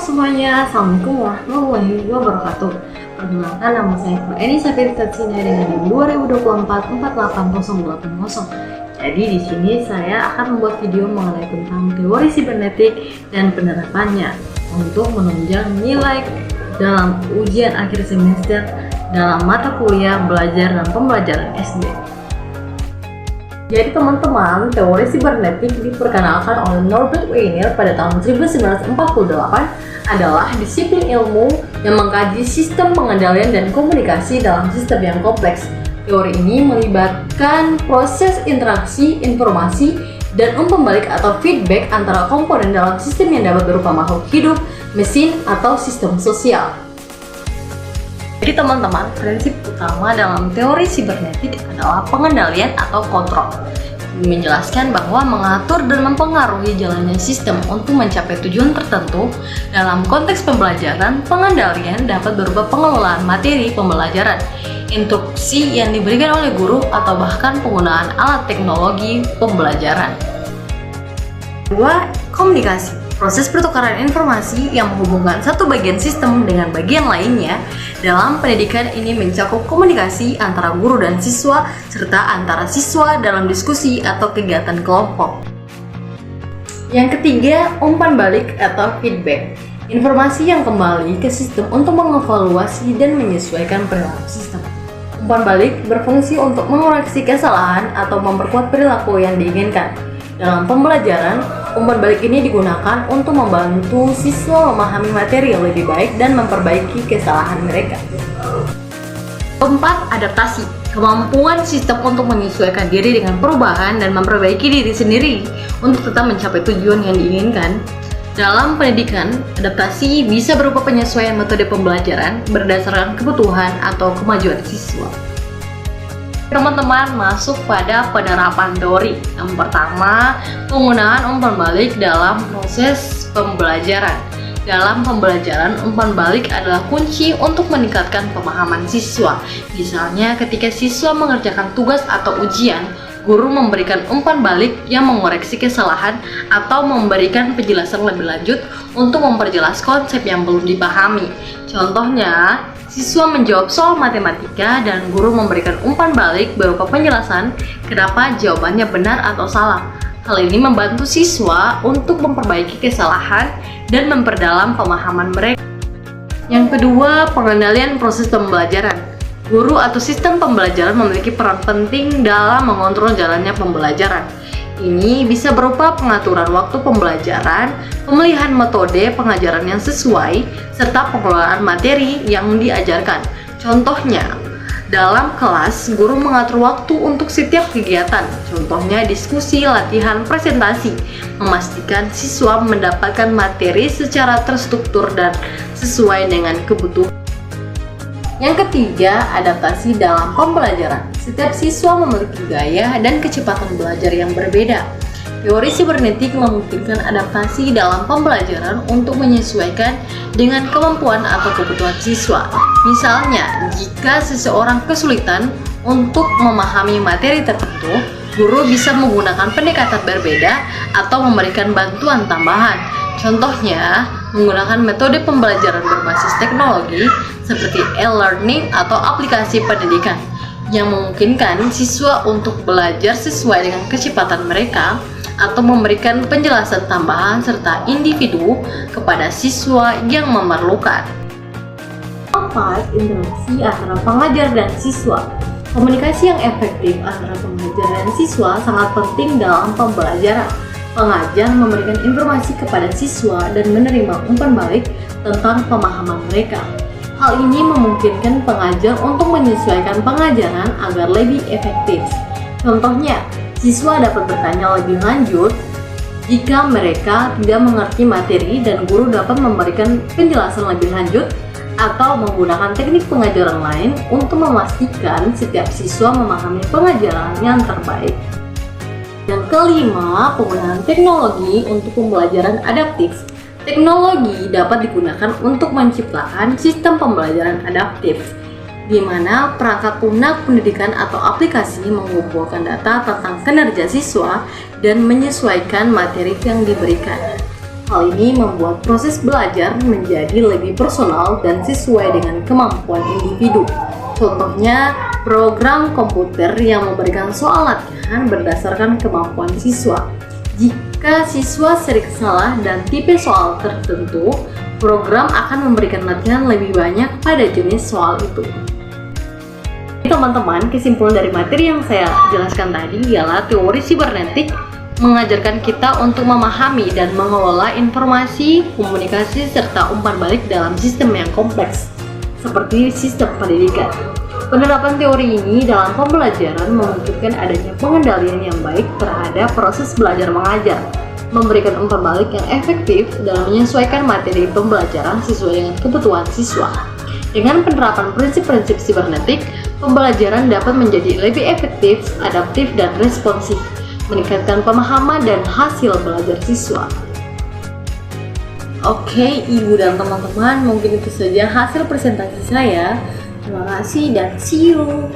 semuanya, Assalamualaikum warahmatullahi wabarakatuh. Perkenalkan, nama saya Eni Sapiritatsina dengan NIM 2024-48080. Jadi di sini saya akan membuat video mengenai tentang teori sibernetik dan penerapannya untuk menunjang nilai dalam ujian akhir semester dalam mata kuliah belajar dan pembelajaran SD. Jadi teman-teman, teori sibernetik diperkenalkan oleh Norbert Wiener pada tahun 1948 adalah disiplin ilmu yang mengkaji sistem pengendalian dan komunikasi dalam sistem yang kompleks. Teori ini melibatkan proses interaksi, informasi, dan umpan balik atau feedback antara komponen dalam sistem yang dapat berupa makhluk hidup, mesin, atau sistem sosial. Jadi teman-teman, prinsip utama dalam teori sibernetik adalah pengendalian atau kontrol. Menjelaskan bahwa mengatur dan mempengaruhi jalannya sistem untuk mencapai tujuan tertentu. Dalam konteks pembelajaran, pengendalian dapat berupa pengelolaan materi pembelajaran, instruksi yang diberikan oleh guru, atau bahkan penggunaan alat teknologi pembelajaran. 2. Komunikasi. Proses pertukaran informasi yang menghubungkan satu bagian sistem dengan bagian lainnya. Dalam pendidikan ini mencakup komunikasi antara guru dan siswa, serta antara siswa dalam diskusi atau kegiatan kelompok. Yang ketiga, umpan balik atau feedback. Informasi yang kembali ke sistem untuk mengevaluasi dan menyesuaikan perilaku sistem. Umpan balik berfungsi untuk mengoreksi kesalahan atau memperkuat perilaku yang diinginkan. Dalam pembelajaran, umpan balik ini digunakan untuk membantu siswa memahami materi yang lebih baik dan memperbaiki kesalahan mereka. Keempat, adaptasi. Kemampuan sistem untuk menyesuaikan diri dengan perubahan dan memperbaiki diri sendiri untuk tetap mencapai tujuan yang diinginkan. Dalam pendidikan, adaptasi bisa berupa penyesuaian metode pembelajaran berdasarkan kebutuhan atau kemajuan siswa. Teman-teman, masuk pada penerapan teori. Yang pertama, penggunaan umpan balik dalam proses pembelajaran. Dalam pembelajaran, umpan balik adalah kunci untuk meningkatkan pemahaman siswa. Misalnya, ketika siswa mengerjakan tugas atau ujian, guru memberikan umpan balik yang mengoreksi kesalahan atau memberikan penjelasan lebih lanjut untuk memperjelas konsep yang belum dipahami. Contohnya, siswa menjawab soal matematika dan guru memberikan umpan balik berupa penjelasan kenapa jawabannya benar atau salah. Hal ini membantu siswa untuk memperbaiki kesalahan dan memperdalam pemahaman mereka. Yang kedua, pengendalian proses pembelajaran. Guru atau sistem pembelajaran memiliki peran penting dalam mengontrol jalannya pembelajaran. Ini bisa berupa pengaturan waktu pembelajaran, pemilihan metode pengajaran yang sesuai, serta pengelolaan materi yang diajarkan. Contohnya, dalam kelas, guru mengatur waktu untuk setiap kegiatan, contohnya diskusi, latihan, presentasi, memastikan siswa mendapatkan materi secara terstruktur dan sesuai dengan kebutuhan. Yang ketiga, adaptasi dalam pembelajaran. Setiap siswa memiliki gaya dan kecepatan belajar yang berbeda. Teori sibernetik memungkinkan adaptasi dalam pembelajaran untuk menyesuaikan dengan kemampuan atau kebutuhan siswa. Misalnya, jika seseorang kesulitan untuk memahami materi tertentu, guru bisa menggunakan pendekatan berbeda atau memberikan bantuan tambahan. Contohnya, menggunakan metode pembelajaran berbasis teknologi seperti e-learning atau aplikasi pendidikan yang memungkinkan siswa untuk belajar sesuai dengan kecepatan mereka atau memberikan penjelasan tambahan serta individu kepada siswa yang memerlukan. 4. Interaksi antara pengajar dan siswa. Komunikasi yang efektif antara pengajar dan siswa sangat penting dalam pembelajaran. Pengajar memberikan informasi kepada siswa dan menerima umpan balik tentang pemahaman mereka. Hal ini memungkinkan pengajar untuk menyesuaikan pengajaran agar lebih efektif. Contohnya, siswa dapat bertanya lebih lanjut jika mereka tidak mengerti materi dan guru dapat memberikan penjelasan lebih lanjut atau menggunakan teknik pengajaran lain untuk memastikan setiap siswa memahami pengajaran yang terbaik. Yang kelima, penggunaan teknologi untuk pembelajaran adaptif. Teknologi dapat digunakan untuk menciptakan sistem pembelajaran adaptif, di mana perangkat lunak pendidikan atau aplikasi mengumpulkan data tentang kinerja siswa dan menyesuaikan materi yang diberikan. Hal ini membuat proses belajar menjadi lebih personal dan sesuai dengan kemampuan individu. Contohnya, program komputer yang memberikan soal latihan berdasarkan kemampuan siswa. Jika siswa sering salah dan tipe soal tertentu, program akan memberikan latihan lebih banyak pada jenis soal itu. Teman-teman, kesimpulan dari materi yang saya jelaskan tadi ialah teori sibernetik mengajarkan kita untuk memahami dan mengelola informasi, komunikasi, serta umpan balik dalam sistem yang kompleks, seperti sistem pendidikan. Penerapan teori ini dalam pembelajaran memungkinkan adanya pengendalian yang baik terhadap proses belajar mengajar, memberikan umpan balik yang efektif dalam menyesuaikan materi pembelajaran sesuai dengan kebutuhan siswa. Dengan penerapan prinsip-prinsip sibernetik, pembelajaran dapat menjadi lebih efektif, adaptif, dan responsif, meningkatkan pemahaman dan hasil belajar siswa. Oke, Ibu dan teman-teman, mungkin itu saja hasil presentasi saya. Terima kasih dan see you!